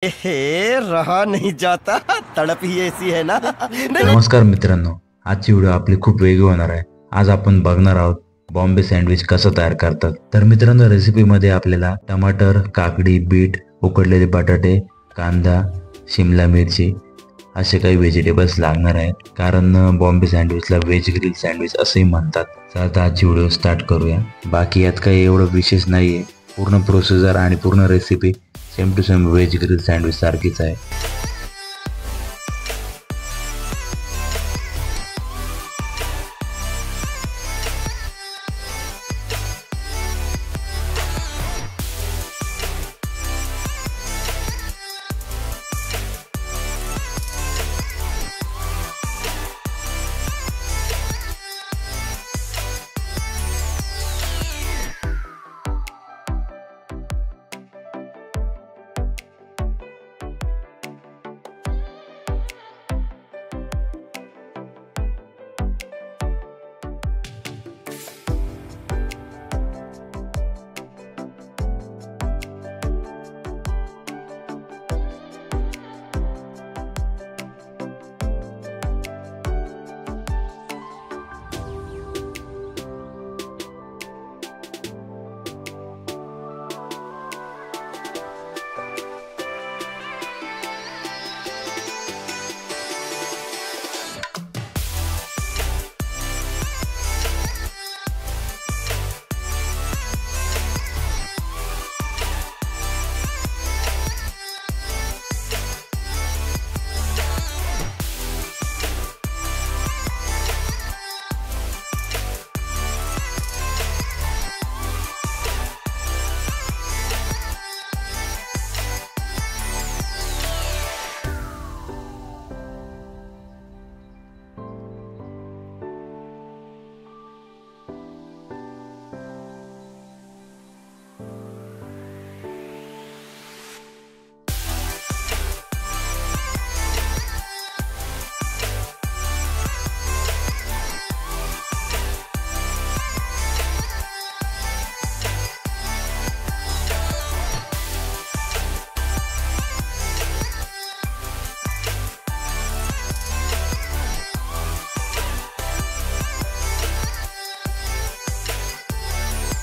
हे रहा नहीं जाता, तड़प ही ऐसी है ना। नमस्कार मित्रांनो, आजची व्हिडिओ आपली खूप वेगळी होणार आहे। आज आपण बघणार आहोत बॉम्बे सँडविच कसं तयार करतात। तर मित्रांनो, रेसिपी मध्ये आपल्याला टमाटर, काकडी, बीट, उकडलेले बटाटे, कांदा, शिमला मिरची असे काही व्हेजिटेबल्स लागणार आहेत, कारण बॉम्बे सँडविचला व्हेज ग्रिल सँडविच असेही म्हणतात। तर आता आजची व्हिडिओ स्टार्ट करूया। बाकी यात काही एवढं विशेष नाहीये, पूर्ण प्रोसिजर आणि पूर्ण recipe same to same veg grill sandwich सारखीच आहे।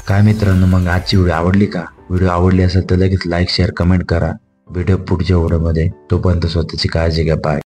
काय मित्रांनो, मग आजची व्हिडिओ आवडली का? व्हिडिओ आवडली असेल तर लगेच लाईक, शेअर, कमेंट करा। भेटूया पुढच्या व्हिडिओमध्ये। तोपर्यंत स्वतःची काळजी घ्या। बाय।